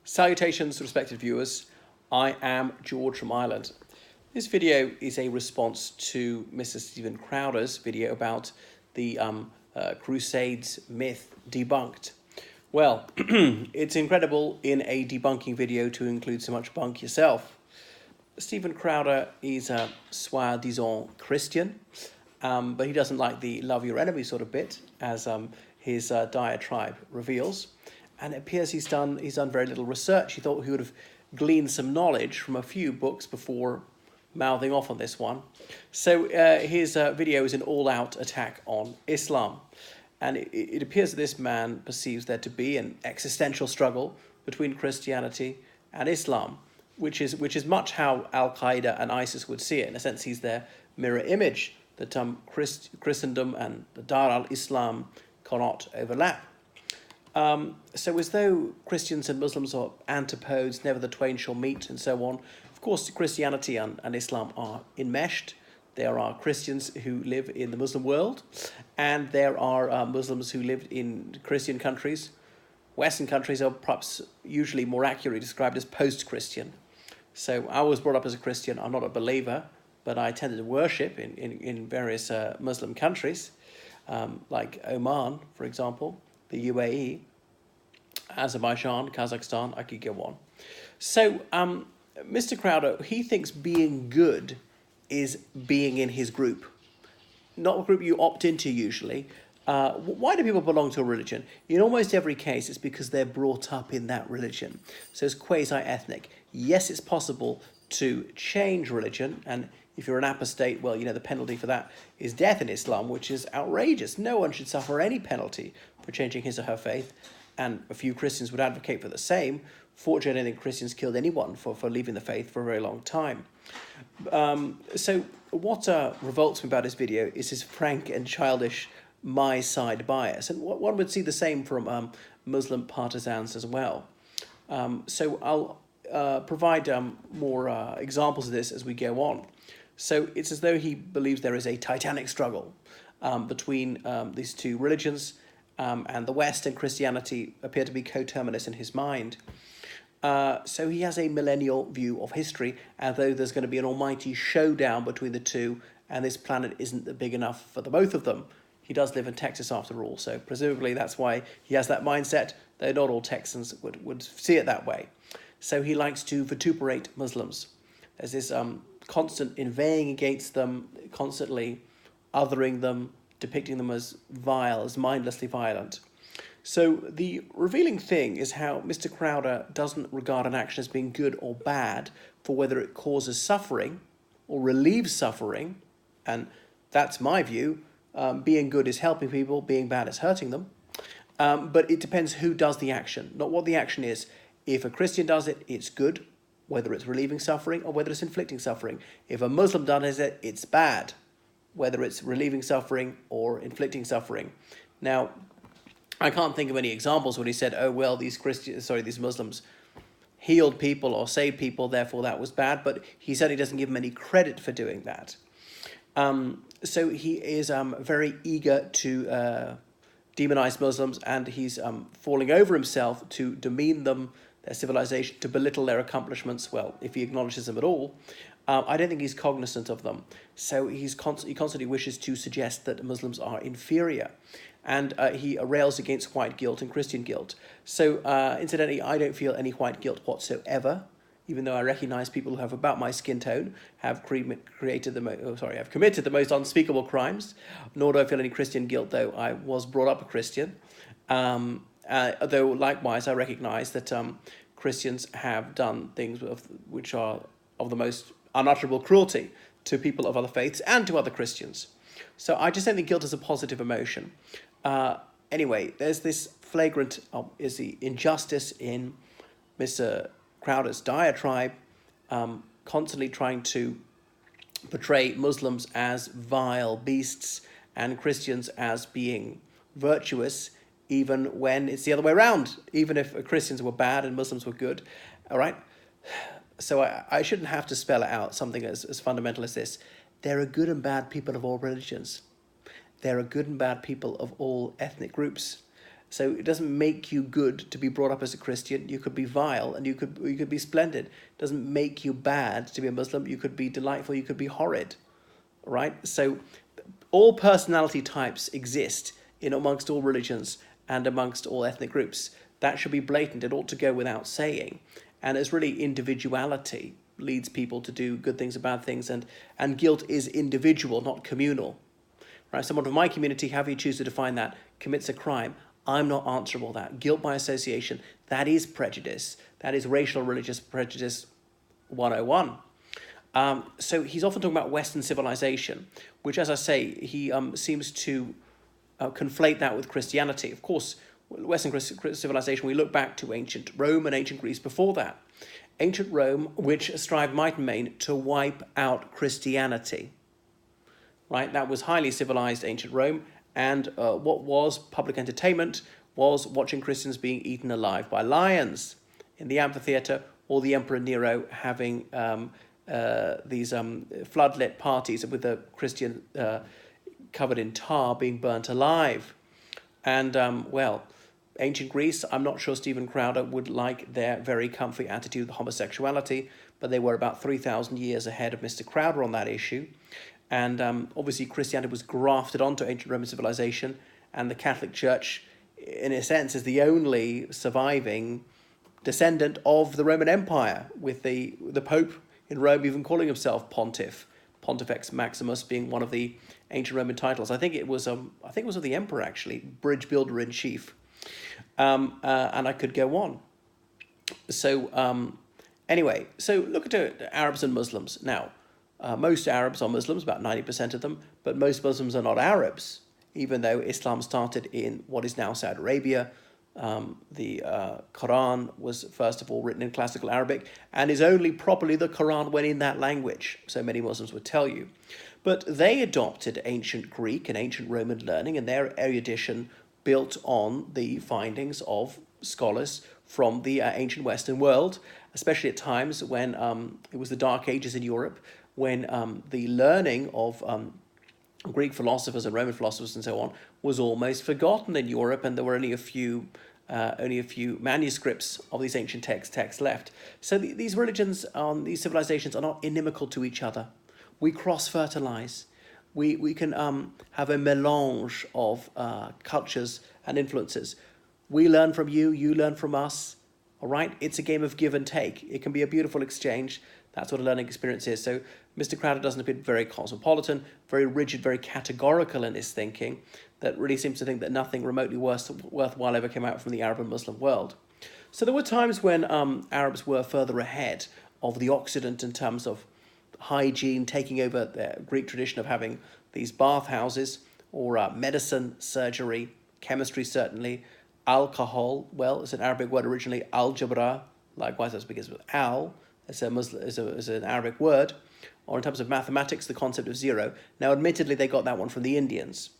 Salutations, respected viewers. I am George from Ireland. This video is a response to Mr. Stephen Crowder's video about the Crusades myth debunked. Well, it's incredible in a debunking video to include so much bunk yourself. Stephen Crowder is a soi-disant Christian, but he doesn't like the love your enemy sort of bit, as his diatribe reveals. And it appears he's done very little research. He thought he would have gleaned some knowledge from a few books before mouthing off on this one. So his video is an all-out attack on Islam. And it appears that this man perceives there to be an existential struggle between Christianity and Islam, which is much how Al-Qaeda and ISIS would see it. In a sense, he's their mirror image, that Christendom and the Dar al-Islam cannot overlap. So as though Christians and Muslims are antipodes, never the twain shall meet, and so on. Of course, Christianity and Islam are enmeshed. There are Christians who live in the Muslim world, and there are Muslims who live in Christian countries. Western countries are perhaps usually more accurately described as post-Christian. So I was brought up as a Christian. I'm not a believer, but I tended to worship in various Muslim countries, like Oman, for example, the UAE, Azerbaijan, Kazakhstan, I could go on. So Mr. Crowder, he thinks being good is being in his group, not a group you opt into usually. Why do people belong to a religion? In almost every case, it's because they're brought up in that religion. So it's quasi-ethnic. Yes, it's possible to change religion, and if you're an apostate, well, you know, the penalty for that is death in Islam, which is outrageous. No one should suffer any penalty for changing his or her faith, and a few Christians would advocate for the same. Fortunately, I don't think Christians killed anyone for leaving the faith for a very long time. So what revolts me about his video is his frank and childish my side bias, and one would see the same from Muslim partisans as well. So I'll provide more examples of this as we go on. So it's as though he believes there is a titanic struggle between these two religions, and the West and Christianity appear to be coterminous in his mind. So he has a millennial view of history, as though there's going to be an almighty showdown between the two, and this planet isn't big enough for the both of them. He does live in Texas after all, so presumably that's why he has that mindset, though not all Texans would see it that way. So he likes to vituperate Muslims. There's this constant inveighing against them, constantly othering them, depicting them as vile, as mindlessly violent. So the revealing thing is how Mr. Crowder doesn't regard an action as being good or bad for whether it causes suffering or relieves suffering, and that's my view. Being good is helping people, being bad is hurting them. But it depends who does the action, not what the action is. If a Christian does it, it's good, whether it's relieving suffering or whether it's inflicting suffering. If a Muslim does it, it's bad, whether it's relieving suffering or inflicting suffering. Now, I can't think of any examples when he said, oh, well, these Muslims healed people or saved people, therefore that was bad, but he certainly doesn't give them any credit for doing that. So he is very eager to demonize Muslims, and he's falling over himself to demean them, their civilization, to belittle their accomplishments. Well, if he acknowledges them at all, I don't think he's cognizant of them. So he constantly wishes to suggest that Muslims are inferior, and he rails against white guilt and Christian guilt. So incidentally, I don't feel any white guilt whatsoever, even though I recognize people who have about my skin tone have committed the most unspeakable crimes. Nor do I feel any Christian guilt, though I was brought up a Christian. Though likewise, I recognize that Christians have done things which are of the most unutterable cruelty to people of other faiths and to other Christians. So I just don't think guilt is a positive emotion. Anyway, there's this flagrant is the injustice in Mr. Crowder's diatribe, constantly trying to portray Muslims as vile beasts and Christians as being virtuous, even when it's the other way around, even if Christians were bad and Muslims were good. All right? So I shouldn't have to spell it out, something as fundamental as this. There are good and bad people of all religions. There are good and bad people of all ethnic groups. So it doesn't make you good to be brought up as a Christian. You could be vile and you could be splendid. It doesn't make you bad to be a Muslim. You could be delightful. You could be horrid, right? So all personality types exist in amongst all religions and amongst all ethnic groups. That should be blatant. It ought to go without saying. And it's really individuality leads people to do good things or bad things, and guilt is individual, not communal. Right? Someone from my community, however you choose to define that, commits a crime. I'm not answerable for that. Guilt by association, that is prejudice. That is racial religious prejudice 101. So he's often talking about Western civilization, which, as I say, he seems to conflate that with Christianity. Of course, Western civilization, we look back to ancient Rome and ancient Greece before that. Ancient Rome, which strived might and main to wipe out Christianity. Right, that was highly civilized ancient Rome, and what was public entertainment was watching Christians being eaten alive by lions in the amphitheatre, or the Emperor Nero having these floodlit parties with the Christian covered in tar being burnt alive. And, well, ancient Greece, I'm not sure Stephen Crowder would like their very comfy attitude with homosexuality, but they were about 3,000 years ahead of Mr. Crowder on that issue. And obviously Christianity was grafted onto ancient Roman civilization, and the Catholic Church, in a sense, is the only surviving descendant of the Roman Empire, with the Pope in Rome even calling himself Pontiff, Pontifex Maximus being one of the ancient Roman titles. I think it was of the Emperor, actually, bridge builder in chief. And I could go on. So anyway, so look at Arabs and Muslims. Now, most Arabs are Muslims, about 90% of them, but most Muslims are not Arabs, even though Islam started in what is now Saudi Arabia. The Quran was first of all written in classical Arabic, and is only properly the Quran when in that language, so many Muslims would tell you. But they adopted ancient Greek and ancient Roman learning, and their erudition built on the findings of scholars from the ancient Western world, especially at times when it was the Dark Ages in Europe, when the learning of Greek philosophers and Roman philosophers and so on was almost forgotten in Europe, and there were only a few manuscripts of these ancient texts left. So these religions, these civilizations are not inimical to each other. We cross-fertilize. We can have a melange of cultures and influences. We learn from you, you learn from us. All right? It's a game of give and take. It can be a beautiful exchange. That's what a learning experience is. So Mr. Crowder doesn't appear very cosmopolitan, very rigid, very categorical in his thinking, that really seems to think that nothing remotely worthwhile ever came out from the Arab and Muslim world. So there were times when Arabs were further ahead of the Occident in terms of hygiene, taking over the Greek tradition of having these bathhouses, or medicine, surgery, chemistry certainly, alcohol, well, it's an Arabic word originally, algebra, likewise that begins with al, it's an Arabic word, or in terms of mathematics, the concept of zero. Now, admittedly, they got that one from the Indians,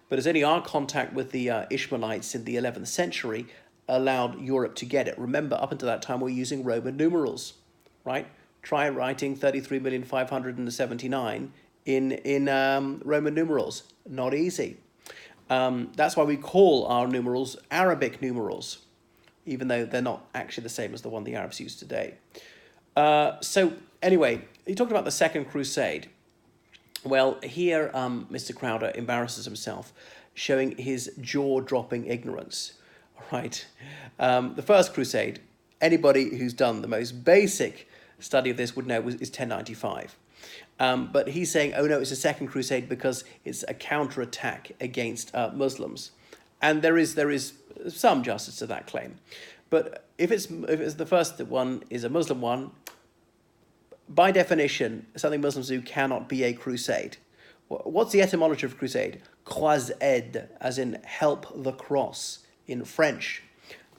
but it's only our contact with the Ishmaelites in the 11th century allowed Europe to get it. Remember, up until that time, we were using Roman numerals, right? Try writing 33,579 in Roman numerals. Not easy. That's why we call our numerals Arabic numerals, even though they're not actually the same as the one the Arabs use today. So anyway, he talked about the Second Crusade. Well, here Mr. Crowder embarrasses himself, showing his jaw-dropping ignorance. Right. The First Crusade, anybody who's done the most basic study of this would know is 1095. But he's saying, oh no, it's a Second Crusade because it's a counterattack against Muslims. And there is some justice to that claim. But if it's the first one is a Muslim one, by definition, something Muslims do cannot be a crusade. What's the etymology of crusade? Croisade, as in help the cross in French.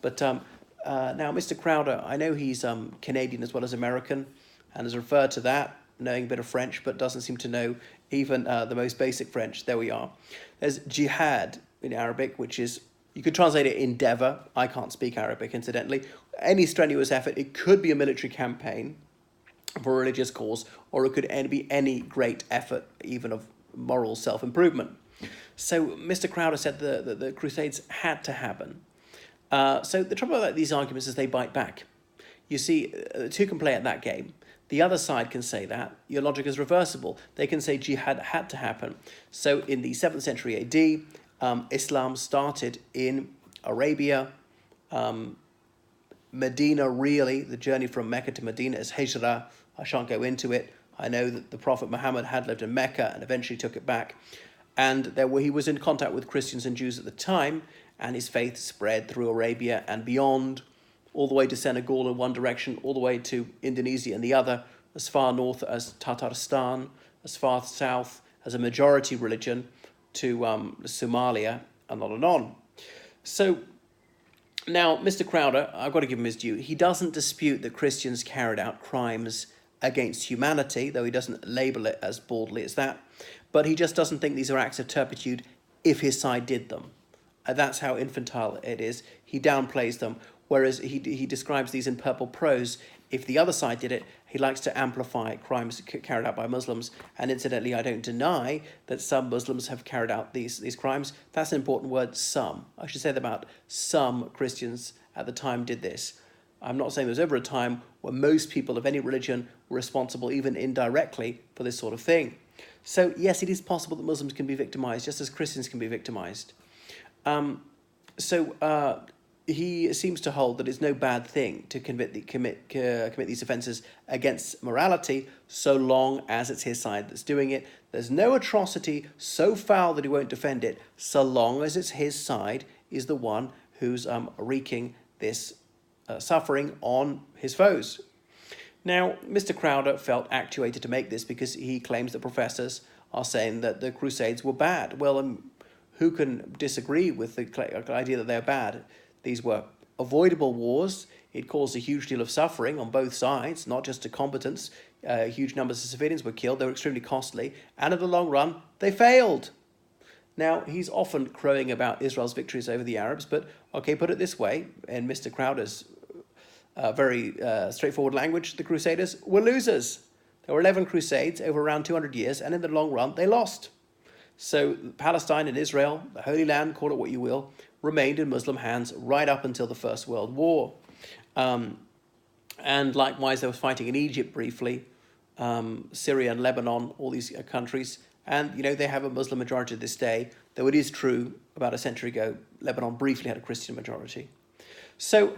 But now Mr. Crowder, I know he's Canadian as well as American, and has referred to that, knowing a bit of French, but doesn't seem to know even the most basic French. There we are. There's jihad in Arabic, which is, you could translate it endeavor. I can't speak Arabic, incidentally. Any strenuous effort. It could be a military campaign for a religious cause, or it could be any great effort, even of moral self-improvement. So Mr. Crowder said the Crusades had to happen. So the trouble about these arguments is they bite back. You see, two can play at that game. The other side can say that. Your logic is reversible. They can say jihad had to happen. So in the 7th century AD, Islam started in Arabia. Medina, really, the journey from Mecca to Medina is hijrah. I shan't go into it. I know that the Prophet Muhammad had lived in Mecca and eventually took it back. And he was in contact with Christians and Jews at the time, and his faith spread through Arabia and beyond, all the way to Senegal in one direction, all the way to Indonesia in the other, as far north as Tatarstan, as far south as a majority religion to Somalia, and on and on. So now, Mr. Crowder, I've got to give him his due. He doesn't dispute that Christians carried out crimes against humanity, though he doesn't label it as baldly as that. But he just doesn't think these are acts of turpitude if his side did them. That's how infantile it is. He downplays them, whereas he describes these in purple prose. If the other side did it, he likes to amplify crimes carried out by Muslims. And incidentally, I don't deny that some Muslims have carried out these crimes. That's an important word, some. I should say that about some Christians at the time did this. I'm not saying there was ever a time where most people of any religion were responsible, even indirectly, for this sort of thing. So yes, it is possible that Muslims can be victimized, just as Christians can be victimized. He seems to hold that it's no bad thing to commit these offences against morality, so long as it's his side that's doing it. There's no atrocity so foul that he won't defend it, so long as it's his side is the one who's wreaking this suffering on his foes. Now, Mr. Crowder felt actuated to make this because he claims that professors are saying that the Crusades were bad. Well, who can disagree with the idea that they're bad? These were avoidable wars. It caused a huge deal of suffering on both sides, not just to combatants. Huge numbers of civilians were killed. They were extremely costly. And in the long run, they failed. Now, he's often crowing about Israel's victories over the Arabs, but okay, put it this way, in Mr. Crowder's very straightforward language, the Crusaders were losers. There were 11 Crusades over around 200 years, and in the long run, they lost. So Palestine and Israel, the Holy Land, call it what you will, remained in Muslim hands right up until the First World War. And likewise, there was fighting in Egypt briefly, Syria and Lebanon, all these countries. And, they have a Muslim majority to this day, though it is true, about a century ago, Lebanon briefly had a Christian majority. So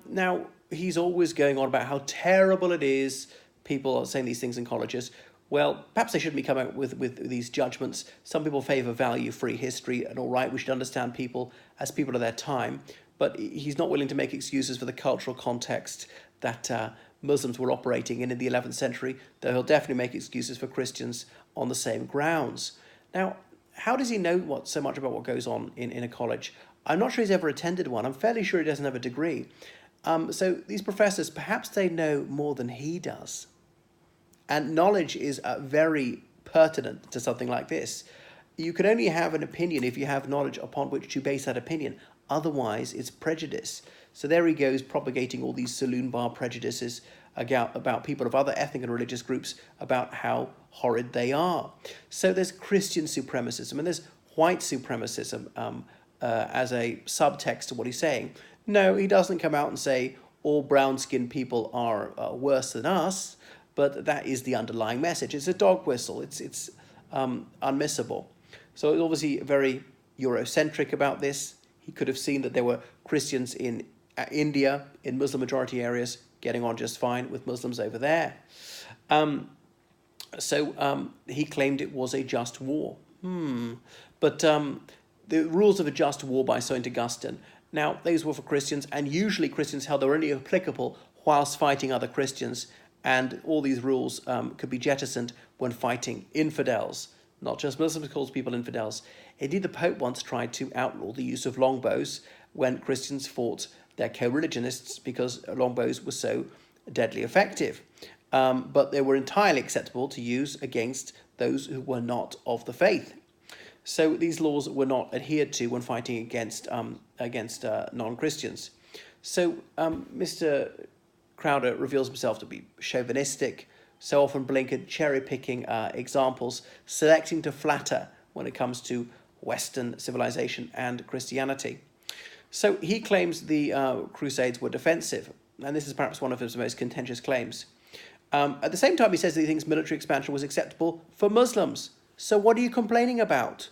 now he's always going on about how terrible it is. People are saying these things in colleges. Well, perhaps they shouldn't be coming up with these judgments. Some people favour value-free history, and all right, we should understand people as people of their time. But he's not willing to make excuses for the cultural context that Muslims were operating in the 11th century, though he'll definitely make excuses for Christians on the same grounds. Now, how does he know so much about what goes on in a college? I'm not sure he's ever attended one. I'm fairly sure he doesn't have a degree. So these professors, perhaps they know more than he does. And knowledge is very pertinent to something like this. You can only have an opinion if you have knowledge upon which to base that opinion. Otherwise, it's prejudice. So there he goes, propagating all these saloon bar prejudices about people of other ethnic and religious groups, about how horrid they are. So there's Christian supremacism and there's white supremacism as a subtext to what he's saying. No, he doesn't come out and say all brown-skinned people are worse than us, but that is the underlying message. It's a dog whistle. It's unmissable. So it's obviously very Eurocentric about this. He could have seen that there were Christians in India, in Muslim-majority areas, getting on just fine with Muslims over there. So he claimed it was a just war. But the rules of a just war by St. Augustine, now, these were for Christians, and usually Christians held they were only applicable whilst fighting other Christians, and all these rules could be jettisoned when fighting infidels. Not just Muslims calls people infidels. Indeed, the Pope once tried to outlaw the use of longbows when Christians fought their co-religionists because longbows were so deadly effective. But they were entirely acceptable to use against those who were not of the faith. So these laws were not adhered to when fighting against non-Christians. So Mr. Crowder reveals himself to be chauvinistic, so often blinkered, cherry-picking examples, selecting to flatter when it comes to Western civilization and Christianity. So he claims the Crusades were defensive, and this is perhaps one of his most contentious claims. At the same time, he says that he thinks military expansion was acceptable for Muslims. So what are you complaining about?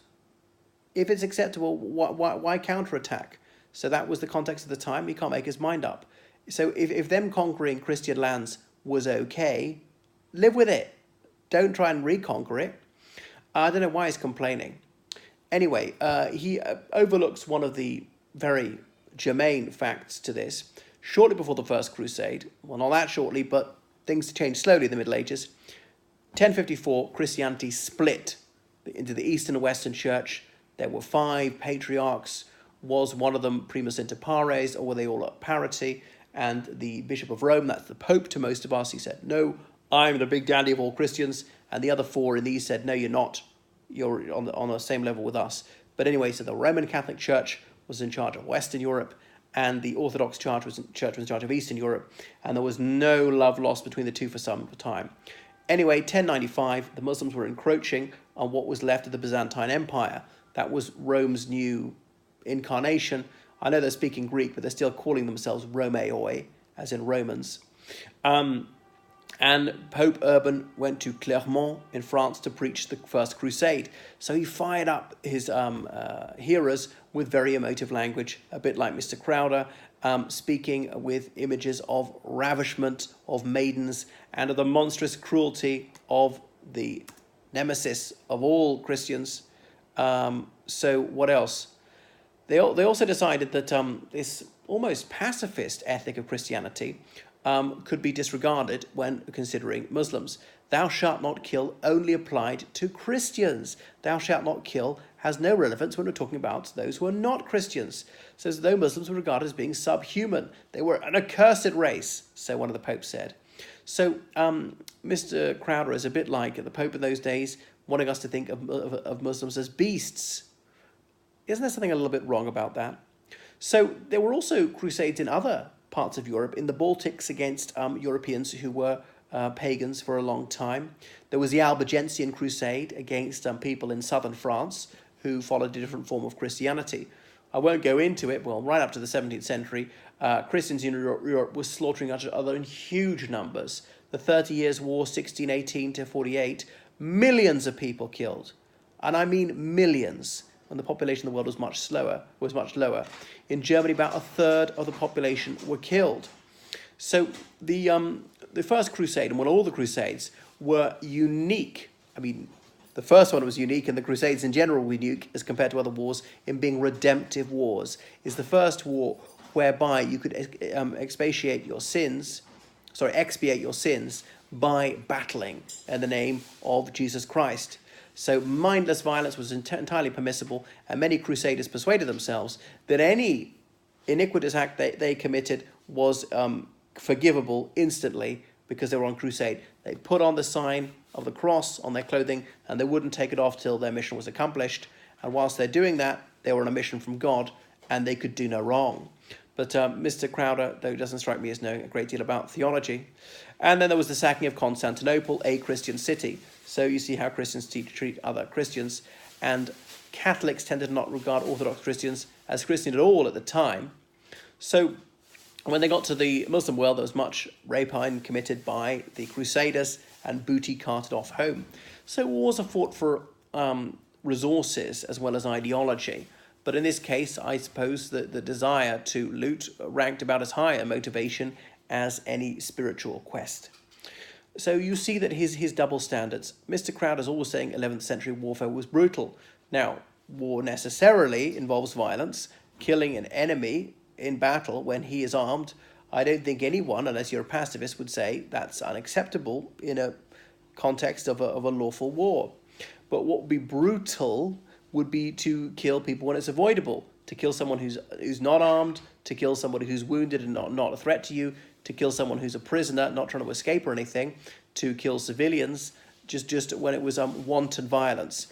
If it's acceptable, why counterattack? So that was the context of the time. He can't make his mind up. So if them conquering Christian lands was okay, live with it. Don't try and reconquer it. I don't know why he's complaining. Anyway, he overlooks one of the very germane facts to this. Shortly before the First Crusade, well, not that shortly, but things changed slowly in the Middle Ages. 1054, Christianity split into the Eastern and Western Church. There were 5 patriarchs. Was one of them primus inter pares, or were they all at parity? And the Bishop of Rome, that's the Pope to most of us, he said, no, I'm the big daddy of all Christians. And the other 4 in these said, no, you're not. You're on the same level with us. But anyway, so the Roman Catholic Church was in charge of Western Europe, and the Orthodox Church was in charge of Eastern Europe, and there was no love lost between the two for some time. Anyway, 1095, the Muslims were encroaching on what was left of the Byzantine Empire. That was Rome's new incarnation. I know they're speaking Greek, but they're still calling themselves Romeoi, as in Romans. And Pope Urban went to Clermont in France to preach the First Crusade. So he fired up his hearers with very emotive language, a bit like Mr. Crowder, speaking with images of ravishment of maidens and of the monstrous cruelty of the nemesis of all Christians. So what else? They also decided that this almost pacifist ethic of Christianity could be disregarded when considering Muslims. Thou shalt not kill only applied to Christians. Thou shalt not kill has no relevance when we're talking about those who are not Christians. So as though Muslims were regarded as being subhuman. They were an accursed race, so one of the popes said. So Mr. Crowder is a bit like the Pope in those days, wanting us to think of Muslims as beasts. Isn't there something a little bit wrong about that? So there were also crusades in other parts of Europe, in the Baltics against Europeans who were pagans for a long time. There was the Albigensian Crusade against people in southern France who followed a different form of Christianity. I won't go into it. Well, right up to the 17th century, Christians in Europe were slaughtering each other in huge numbers. The 30 Years' War, 1618 to 48, millions of people killed. And I mean millions, when the population of the world was much lower. In Germany, about a third of the population were killed. So the First Crusade, and all the Crusades, were unique. I mean, the first one was unique, and the Crusades in general were unique as compared to other wars in being redemptive wars. It's the first war whereby you could expiate your sins by battling in the name of Jesus Christ. So mindless violence was entirely permissible, and many crusaders persuaded themselves that any iniquitous act they committed was forgivable instantly because they were on crusade. They put on the sign of the cross on their clothing, and they wouldn't take it off till their mission was accomplished. And whilst they're doing that, they were on a mission from God, and they could do no wrong. But Mr. Crowder, though, doesn't strike me as knowing a great deal about theology. And then there was the sacking of Constantinople, a Christian city. So you see how Christians treat other Christians. And Catholics tended to not regard Orthodox Christians as Christian at all at the time. So when they got to the Muslim world, there was much rapine committed by the Crusaders and booty carted off home. So wars are fought for resources as well as ideology. But in this case, I suppose that the desire to loot ranked about as high a motivation as any spiritual quest. So you see that his double standards. Mr. Crowder's always saying 11th century warfare was brutal. Now, war necessarily involves violence. Killing an enemy in battle when he is armed, I don't think anyone, unless you're a pacifist, would say that's unacceptable in a context of a lawful war. But what would be brutal would be to kill people when it's avoidable, to kill someone who's not armed, to kill somebody who's wounded and not a threat to you, to kill someone who's a prisoner, not trying to escape or anything, to kill civilians, just when it was wanton violence.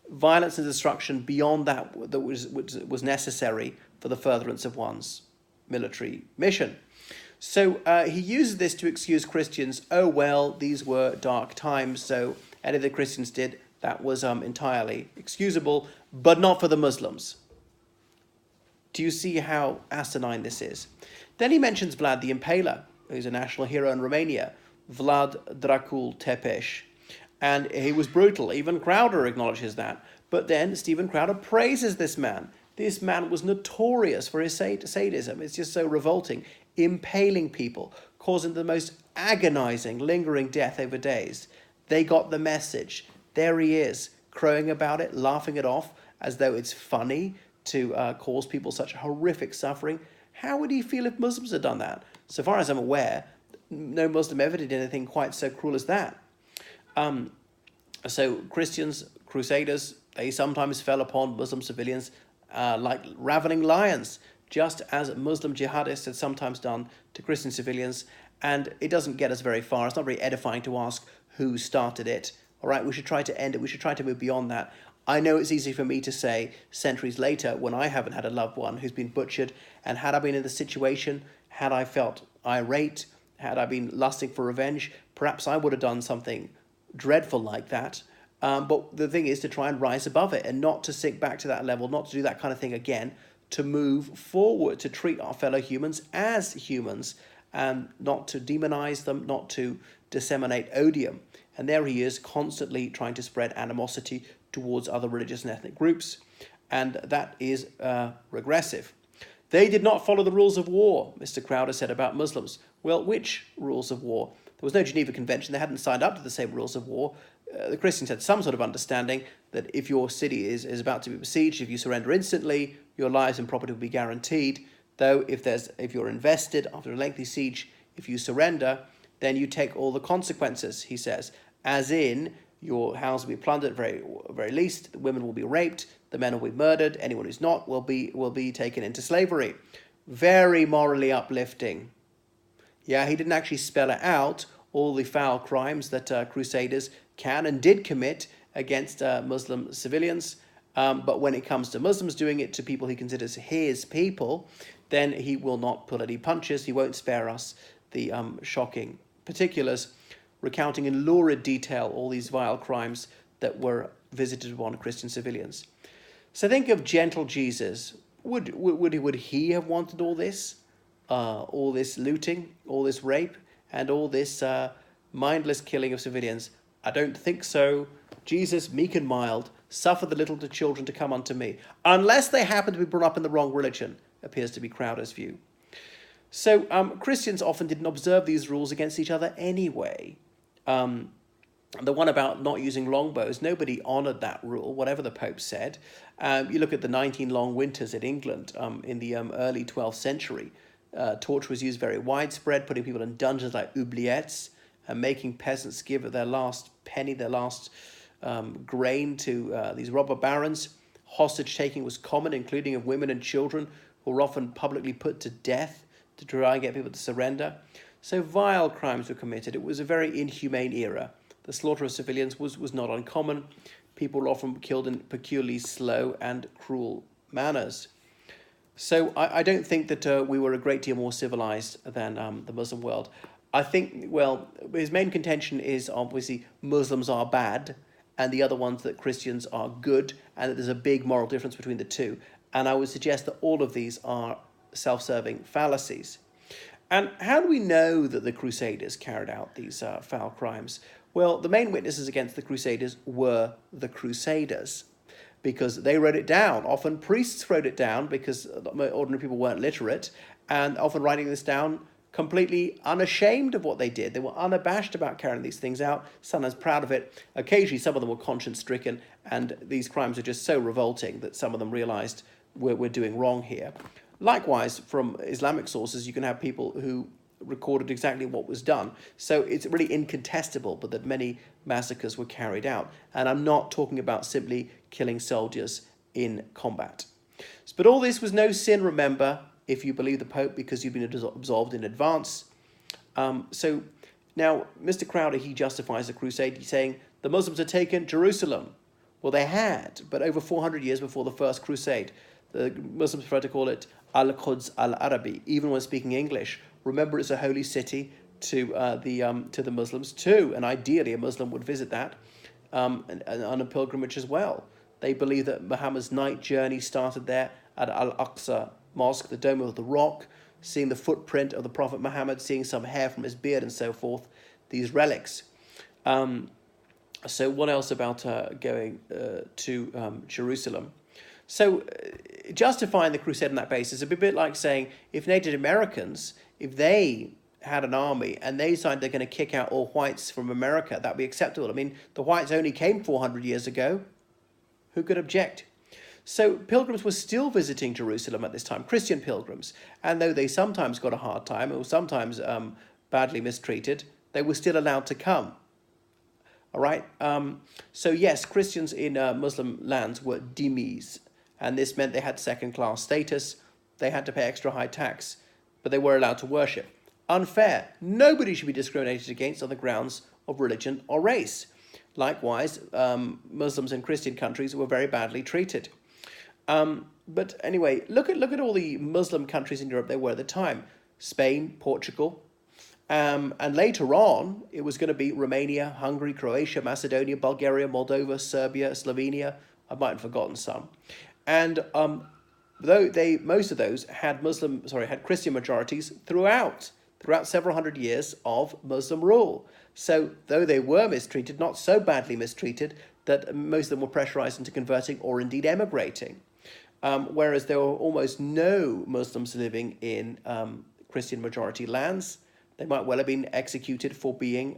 Violence and destruction beyond that was necessary for the furtherance of one's military mission. So he uses this to excuse Christians. Oh, well, these were dark times, so anything the Christians did, that was entirely excusable, but not for the Muslims. Do you see how asinine this is? Then he mentions Vlad the Impaler, who's a national hero in Romania, Vlad Dracul Tepeș. And he was brutal. Even Crowder acknowledges that. But then Stephen Crowder praises this man. This man was notorious for his sadism. It's just so revolting. Impaling people, causing the most agonizing, lingering death over days. They got the message. There he is, crowing about it, laughing it off, as though it's funny to cause people such horrific suffering. How would he feel if Muslims had done that? So far as I'm aware, no Muslim ever did anything quite so cruel as that. So Christians, Crusaders, they sometimes fell upon Muslim civilians like ravening lions, just as Muslim jihadists had sometimes done to Christian civilians. And it doesn't get us very far. It's not very edifying to ask who started it. All right, we should try to end it. We should try to move beyond that. I know it's easy for me to say centuries later when I haven't had a loved one who's been butchered, and had I been in the situation, had I felt irate, had I been lusting for revenge, perhaps I would have done something dreadful like that. But the thing is to try and rise above it and not to sink back to that level, not to do that kind of thing again, to move forward, to treat our fellow humans as humans, and not to demonize them, not to disseminate odium. And there he is, constantly trying to spread animosity towards other religious and ethnic groups, and that is regressive. They did not follow the rules of war, Mr. Crowder said about Muslims. Well, which rules of war? There was no Geneva Convention. They hadn't signed up to the same rules of war. The Christians had some sort of understanding that if your city is about to be besieged, if you surrender instantly, your lives and property will be guaranteed. Though if you're invested after a lengthy siege, if you surrender, then you take all the consequences, he says, as in your house will be plundered at very least, the women will be raped, the men will be murdered, anyone who's not will be taken into slavery. Very morally uplifting. Yeah, he didn't actually spell it out, all the foul crimes that Crusaders can and did commit against Muslim civilians. But when it comes to Muslims doing it to people he considers his people, then he will not pull any punches. He won't spare us the shocking particulars, recounting in lurid detail all these vile crimes that were visited upon Christian civilians. So think of gentle Jesus. Would he have wanted all this looting, all this rape, and all this mindless killing of civilians? I don't think so. Jesus, meek and mild, suffer the little children to come unto me, unless they happen to be brought up in the wrong religion, appears to be Crowder's view. So Christians often didn't observe these rules against each other anyway. The one about not using longbows, nobody honoured that rule, whatever the Pope said. You look at the 19 long winters in England in the early 12th century. Torture was used very widespread, putting people in dungeons like oubliettes and making peasants give their last penny, their last grain to these robber barons. Hostage taking was common, including of women and children, who were often publicly put to death to try and get people to surrender. So vile crimes were committed. It was a very inhumane era. The slaughter of civilians was not uncommon. People were often killed in peculiarly slow and cruel manners. So I don't think that we were a great deal more civilized than the Muslim world. I think, well, his main contention is obviously Muslims are bad and the other ones that Christians are good, and that there's a big moral difference between the two. And I would suggest that all of these are self-serving fallacies. And how do we know that the Crusaders carried out these foul crimes? Well, the main witnesses against the Crusaders were the Crusaders, because they wrote it down. Often priests wrote it down because ordinary people weren't literate, and often writing this down completely unashamed of what they did. They were unabashed about carrying these things out, sometimes proud of it. Occasionally, some of them were conscience-stricken, and these crimes are just so revolting that some of them realized we're doing wrong here. Likewise, from Islamic sources, you can have people who recorded exactly what was done. So it's really incontestable, but that many massacres were carried out. And I'm not talking about simply killing soldiers in combat. But all this was no sin, remember, if you believe the Pope, because you've been absolved in advance. So now, Mr. Crowder, he justifies the crusade, he's saying the Muslims had taken Jerusalem. Well, they had, but over 400 years before the first crusade. The Muslims prefer to call it Al-Quds al-Arabi, even when speaking English. Remember, it's a holy city to the Muslims too, and ideally a Muslim would visit that and on a pilgrimage as well. They believe that Muhammad's night journey started there at Al-Aqsa mosque, the Dome of the Rock, seeing the footprint of the Prophet Muhammad, seeing some hair from his beard and so forth, these relics. So what else about going to Jerusalem? So justifying the Crusade on that basis is a bit like saying if Native Americans, if they had an army and they decided they're going to kick out all whites from America, that would be acceptable. I mean, the whites only came 400 years ago. Who could object? So pilgrims were still visiting Jerusalem at this time, Christian pilgrims. And though they sometimes got a hard time or sometimes badly mistreated, they were still allowed to come. All right. So yes, Christians in Muslim lands were dhimmis, and this meant they had second-class status. They had to pay extra high tax, but they were allowed to worship. Unfair. Nobody should be discriminated against on the grounds of religion or race. Likewise, Muslims in Christian countries were very badly treated. But anyway, look at all the Muslim countries in Europe there were at the time. Spain, Portugal. And later on, it was going to be Romania, Hungary, Croatia, Macedonia, Bulgaria, Moldova, Serbia, Slovenia. I might have forgotten some. And though most of those had Christian majorities throughout several hundred years of Muslim rule. So though they were mistreated, not so badly mistreated that most of them were pressurized into converting or indeed emigrating. Whereas there were almost no Muslims living in Christian majority lands. They might well have been executed for being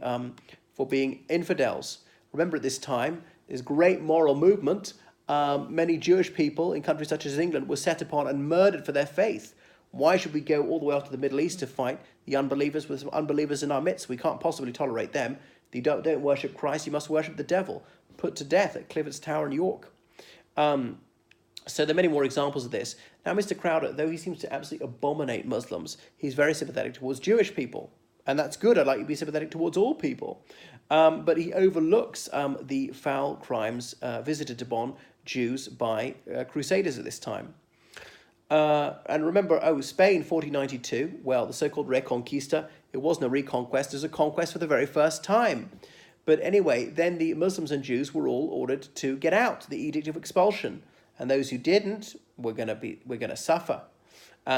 infidels. Remember, at this time, there's great moral movement. Many Jewish people in countries such as England were set upon and murdered for their faith. Why should we go all the way off to the Middle East to fight the unbelievers with some unbelievers in our midst? We can't possibly tolerate them. If you don't worship Christ, you must worship the devil. Put to death at Clifford's Tower in York. So there are many more examples of this. Now, Mr. Crowder, though he seems to absolutely abominate Muslims, he's very sympathetic towards Jewish people. And that's good. I'd like you to be sympathetic towards all people. But he overlooks the foul crimes visited upon Jews by Crusaders at this time. And remember, Spain, 1492, well, the so-called Reconquista, it wasn't a reconquest, it was a conquest for the very first time. But anyway, then the Muslims and Jews were all ordered to get out, the Edict of Expulsion. And those who didn't were going to suffer.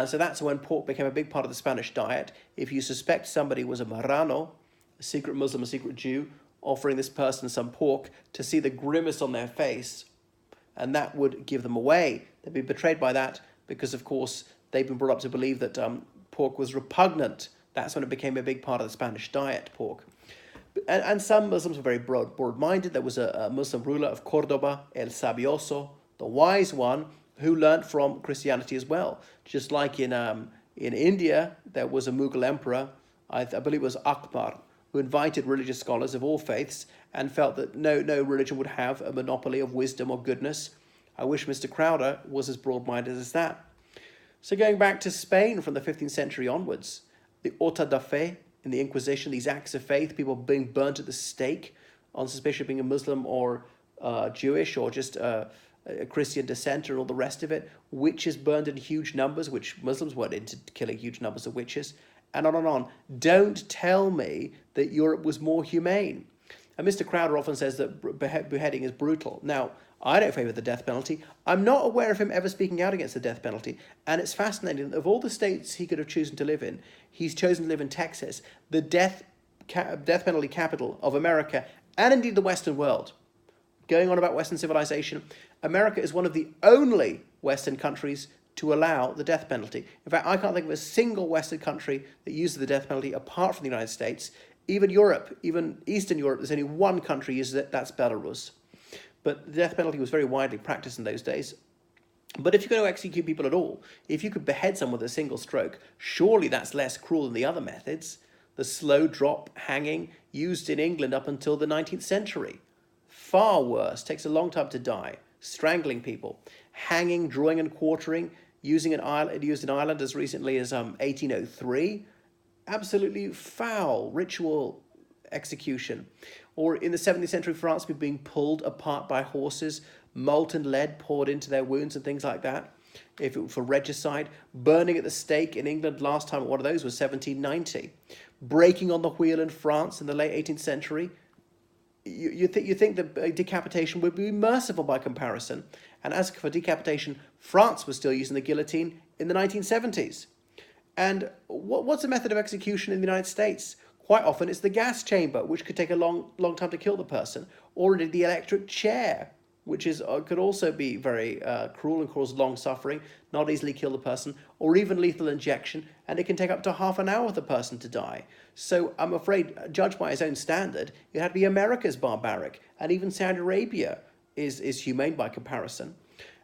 So that's when pork became a big part of the Spanish diet. If you suspect somebody was a marrano, a secret Muslim, a secret Jew, offering this person some pork, to see the grimace on their face, and that would give them away. They'd be betrayed by that because, of course, they've been brought up to believe that pork was repugnant. That's when it became a big part of the Spanish diet, pork. And some Muslims were very broad-minded. There was a Muslim ruler of Cordoba, El Sabioso, the wise one, who learnt from Christianity as well. Just like in India, there was a Mughal emperor, I believe it was Akbar, who invited religious scholars of all faiths and felt that no religion would have a monopoly of wisdom or goodness. I wish Mr. Crowder was as broad-minded as that. So going back to Spain from the 15th century onwards, the auto da fe in the Inquisition, these acts of faith, people being burnt at the stake on suspicion of being a Muslim or Jewish or just a Christian descent and all the rest of it. Witches burned in huge numbers, which Muslims weren't into killing huge numbers of witches, and on and on. Don't tell me that Europe was more humane. And Mr. Crowder often says that beheading is brutal. Now, I don't favour the death penalty. I'm not aware of him ever speaking out against the death penalty. And it's fascinating that of all the states he could have chosen to live in, he's chosen to live in Texas, the death penalty capital of America, and indeed the Western world. Going on about Western civilization, America is one of the only Western countries to allow the death penalty. In fact, I can't think of a single Western country that uses the death penalty apart from the United States. Even Europe, even Eastern Europe, there's only one country uses it, that's Belarus. But the death penalty was very widely practiced in those days. But if you're going to execute people at all, if you could behead someone with a single stroke, surely that's less cruel than the other methods. The slow drop hanging used in England up until the 19th century. Far worse, takes a long time to die. Strangling people. Hanging, drawing and quartering, used in Ireland as recently as 1803. Absolutely foul ritual execution. Or in the 17th century France, people being pulled apart by horses, molten lead poured into their wounds and things like that. If it were for regicide, burning at the stake in England, last time one of those was 1790. Breaking on the wheel in France in the late 18th century. You think that decapitation would be merciful by comparison. And as for decapitation, France was still using the guillotine in the 1970s. And what's the method of execution in the United States? Quite often it's the gas chamber, which could take a long time to kill the person, or indeed the electric chair, which could also be very cruel and cause long suffering, not easily kill the person, or even lethal injection, and it can take up to half an hour for the person to die. So I'm afraid, judged by his own standard, it had to be America's barbaric, and even Saudi Arabia is humane by comparison.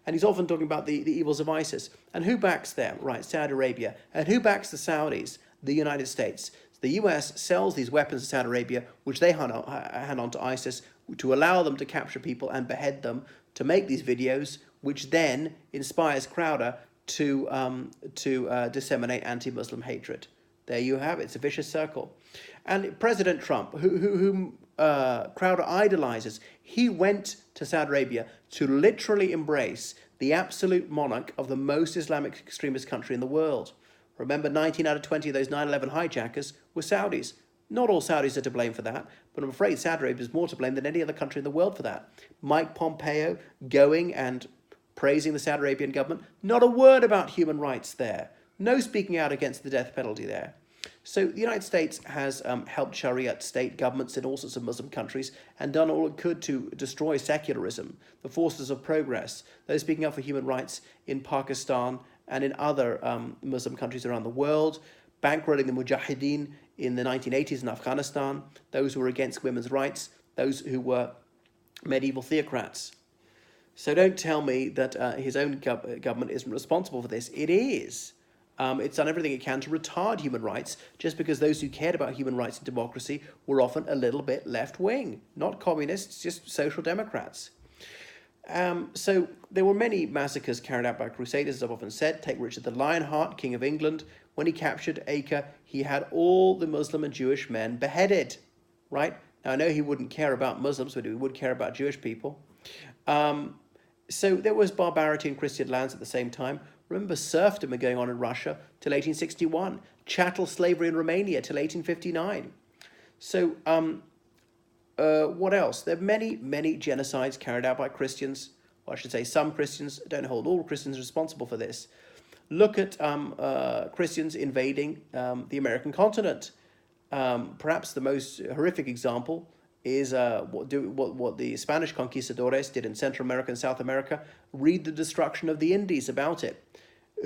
And he's often talking about the evils of ISIS. And who backs them? Right, Saudi Arabia. And who backs the Saudis? The United States. The US sells these weapons to Saudi Arabia, which they hand on to ISIS to allow them to capture people and behead them, to make these videos, which then inspires Crowder to disseminate anti-Muslim hatred. There you have it. It's a vicious circle. And President Trump, whom Crowder idolizes, he went to Saudi Arabia to literally embrace the absolute monarch of the most Islamic extremist country in the world. Remember, 19 out of 20 of those 9/11 hijackers were Saudis. Not all Saudis are to blame for that, but I'm afraid Saudi Arabia is more to blame than any other country in the world for that. Mike Pompeo going and praising the Saudi Arabian government, not a word about human rights there. No speaking out against the death penalty there. So the United States has helped Sharia state governments in all sorts of Muslim countries and done all it could to destroy secularism, the forces of progress, those speaking up for human rights in Pakistan and in other Muslim countries around the world, bankrolling the Mujahideen in the 1980s in Afghanistan, those who were against women's rights, those who were medieval theocrats. So don't tell me that his own government isn't responsible for this. It is. It's done everything it can to retard human rights, just because those who cared about human rights and democracy were often a little bit left-wing. Not communists, just social democrats. So there were many massacres carried out by Crusaders, as I've often said. Take Richard the Lionheart, King of England. When he captured Acre, he had all the Muslim and Jewish men beheaded, right? Now, I know he wouldn't care about Muslims, but he would care about Jewish people. So there was barbarity in Christian lands at the same time. Remember, serfdom going on in Russia till 1861. Chattel slavery in Romania till 1859. So what else? There are many genocides carried out by Christians. Or I should say some Christians. I don't hold all Christians responsible for this. Look at Christians invading the American continent. Perhaps the most horrific example is what the Spanish conquistadores did in Central America and South America. Read the destruction of the Indies about it.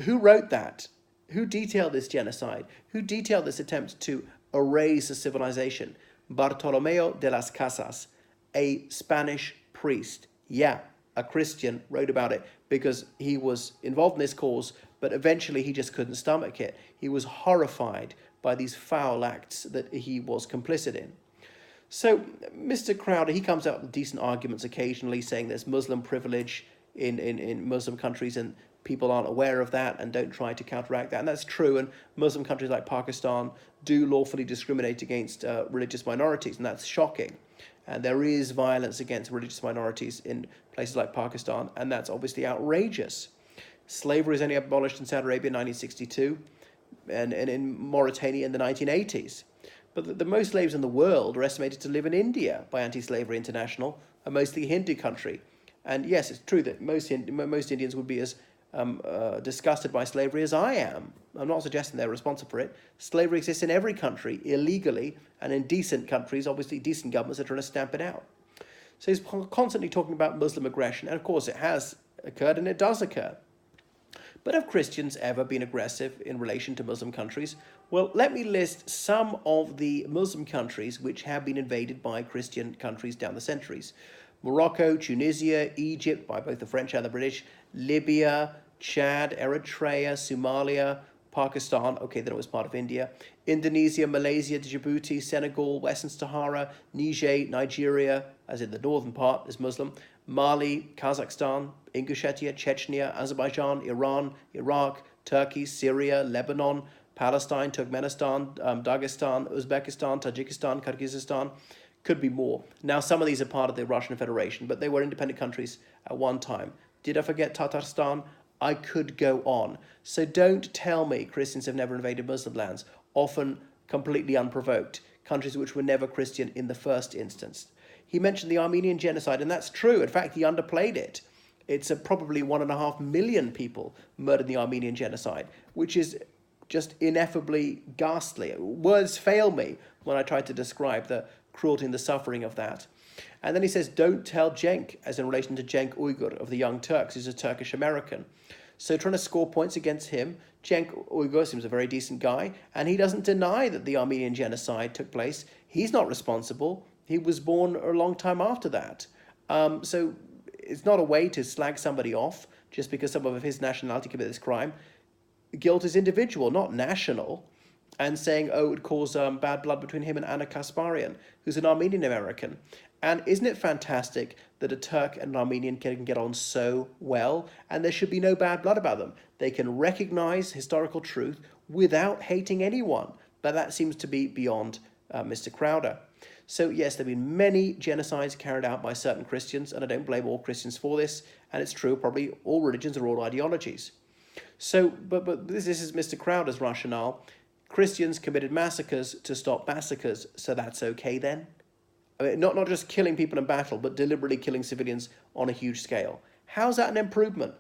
Who wrote that? Who detailed this genocide? Who detailed this attempt to erase a civilization? Bartolomeo de las Casas, a Spanish priest. Yeah, a Christian wrote about it because he was involved in this cause, but eventually he just couldn't stomach it. He was horrified by these foul acts that he was complicit in. So Mr. Crowder, he comes out with decent arguments occasionally, saying there's Muslim privilege in Muslim countries and people aren't aware of that and don't try to counteract that. And that's true. And Muslim countries like Pakistan do lawfully discriminate against religious minorities, and that's shocking. And there is violence against religious minorities in places like Pakistan, and that's obviously outrageous. Slavery is only abolished in Saudi Arabia in 1962 and in Mauritania in the 1980s. But the most slaves in the world are estimated to live in India by Anti-Slavery International, a mostly Hindu country. And yes, it's true that most Indians would be as disgusted by slavery as I am. I'm not suggesting they're responsible for it. Slavery exists in every country illegally, and in decent countries, obviously decent governments are trying to stamp it out. So he's constantly talking about Muslim aggression, and of course it has occurred and it does occur. But have Christians ever been aggressive in relation to Muslim countries? Well, let me list some of the Muslim countries which have been invaded by Christian countries down the centuries. Morocco, Tunisia, Egypt by both the French and the British, Libya, Chad, Eritrea, Somalia, Pakistan, okay, then it was part of India, Indonesia, Malaysia, Djibouti, Senegal, Western Sahara, Niger, Nigeria, as in the northern part is Muslim, Mali, Kazakhstan, Ingushetia, Chechnya, Azerbaijan, Iran, Iraq, Turkey, Syria, Lebanon, Palestine, Turkmenistan, Dagestan, Uzbekistan, Tajikistan, Kyrgyzstan. Could be more. Now, some of these are part of the Russian Federation, but they were independent countries at one time. Did I forget Tatarstan? I could go on. So don't tell me Christians have never invaded Muslim lands, often completely unprovoked, countries which were never Christian in the first instance. He mentioned the Armenian genocide, and that's true. In fact, he underplayed it. It's probably 1.5 million people murdered in the Armenian genocide, which is just ineffably ghastly. Words fail me when I try to describe the cruelty and the suffering of that. And then he says, don't tell Cenk, as in relation to Cenk Uygur of the Young Turks, who's a Turkish American. So trying to score points against him, Cenk Uygur seems a very decent guy, and he doesn't deny that the Armenian genocide took place. He's not responsible. He was born a long time after that. So it's not a way to slag somebody off just because someone of his nationality committed this crime. Guilt is individual, not national. And saying, oh, it would cause bad blood between him and Anna Kasparian, who's an Armenian American. And isn't it fantastic that a Turk and an Armenian can get on so well, and there should be no bad blood about them? They can recognize historical truth without hating anyone. But that seems to be beyond Mr. Crowder. So yes, there have been many genocides carried out by certain Christians, and I don't blame all Christians for this, and it's true, probably all religions or all ideologies. So, but this is Mr. Crowder's rationale. Christians committed massacres to stop massacres, so that's okay then? I mean, not just killing people in battle, but deliberately killing civilians on a huge scale. How's that an improvement?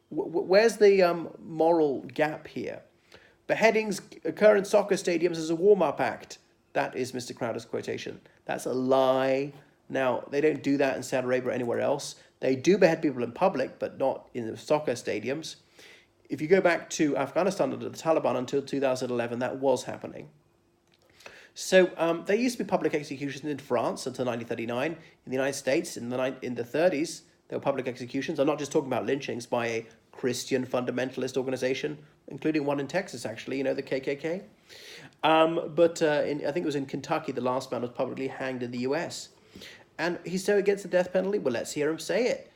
Where's the moral gap here? Beheadings occur in soccer stadiums as a warm-up act. That is Mr. Crowder's quotation. That's a lie. Now, they don't do that in Saudi Arabia or anywhere else. They do behead people in public, but not in the soccer stadiums. If you go back to Afghanistan under the Taliban until 2011, that was happening. So there used to be public executions in France until 1939. In the United States, in the 30s, there were public executions. I'm not just talking about lynchings by a Christian fundamentalist organization, including one in Texas, actually, the KKK. But I think it was in Kentucky, the last man was publicly hanged in the US. And he's so against the death penalty? Well, let's hear him say it.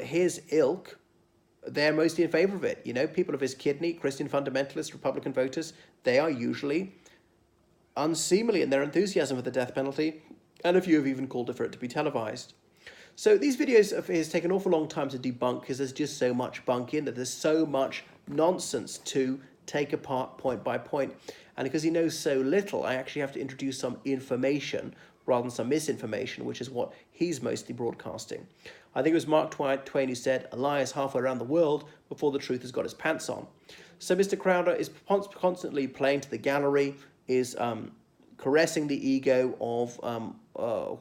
His ilk, they're mostly in favor of it. People of his kidney, Christian fundamentalists, Republican voters, they are usually unseemly in their enthusiasm for the death penalty, and a few have even called for it to be televised. So these videos of his take an awful long time to debunk because there's just so much bunk in that there's so much nonsense to take apart point by point. And because he knows so little, I actually have to introduce some information rather than some misinformation, which is what he's mostly broadcasting. I think it was Mark Twain who said, a lie is halfway around the world before the truth has got its pants on. So Mr. Crowder is constantly playing to the gallery, is caressing the ego of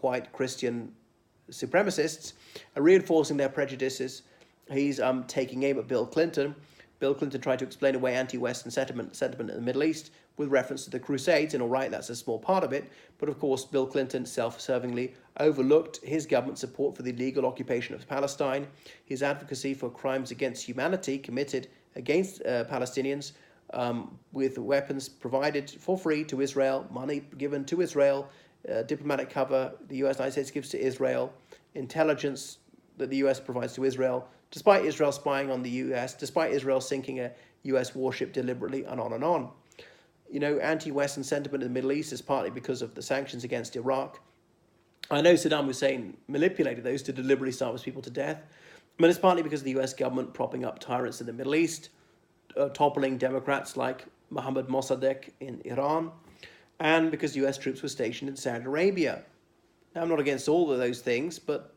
white Christian supremacists, reinforcing their prejudices. He's taking aim at Bill Clinton. Bill Clinton tried to explain away anti-Western sentiment in the Middle East with reference to the Crusades, and all right, that's a small part of it, but of course Bill Clinton self-servingly overlooked his government support for the illegal occupation of Palestine, his advocacy for crimes against humanity committed against Palestinians, with weapons provided for free to Israel, money given to Israel, diplomatic cover the United States gives to Israel, intelligence that the US provides to Israel, despite Israel spying on the US, despite Israel sinking a US warship deliberately, and on and on. Anti-Western sentiment in the Middle East is partly because of the sanctions against Iraq. I know Saddam Hussein manipulated those to deliberately starve people to death, but it's partly because of the US government propping up tyrants in the Middle East, toppling Democrats like Mohammad Mossadegh in Iran, and because US troops were stationed in Saudi Arabia. Now, I'm not against all of those things, but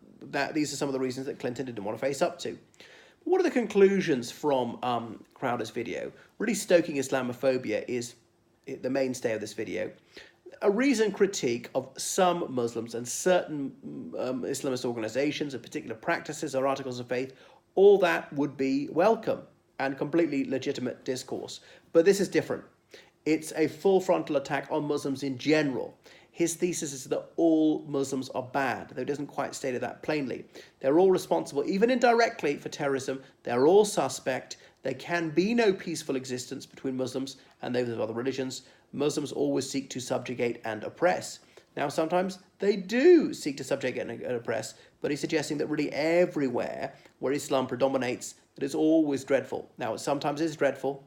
these are some of the reasons that Clinton didn't want to face up to. What are the conclusions from Crowder's video? Really stoking Islamophobia is the mainstay of this video. A reasoned critique of some Muslims and certain Islamist organizations and particular practices or articles of faith, all that would be welcome and completely legitimate discourse. But this is different. It's a full frontal attack on Muslims in general. His thesis is that all Muslims are bad, though he doesn't quite state it that plainly. They're all responsible, even indirectly, for terrorism. They're all suspect. There can be no peaceful existence between Muslims and those of other religions. Muslims always seek to subjugate and oppress. Now, sometimes they do seek to subjugate and oppress, but he's suggesting that really everywhere where Islam predominates, that it's always dreadful. Now, sometimes it's dreadful.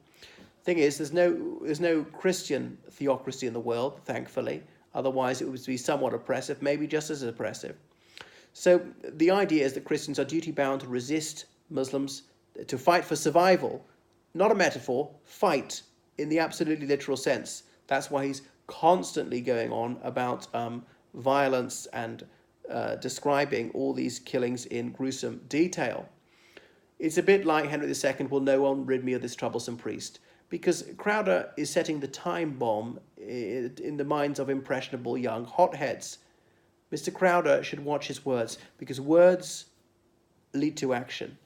Thing is, there's no Christian theocracy in the world, thankfully. Otherwise, it would be somewhat oppressive, maybe just as oppressive. So the idea is that Christians are duty-bound to resist Muslims, to fight for survival, not a metaphor, fight in the absolutely literal sense. That's why he's constantly going on about violence and describing all these killings in gruesome detail. It's a bit like Henry II, will no one rid me of this troublesome priest, because Crowder is setting the time bomb in the minds of impressionable young hotheads. Mr. Crowder should watch his words, because words lead to action.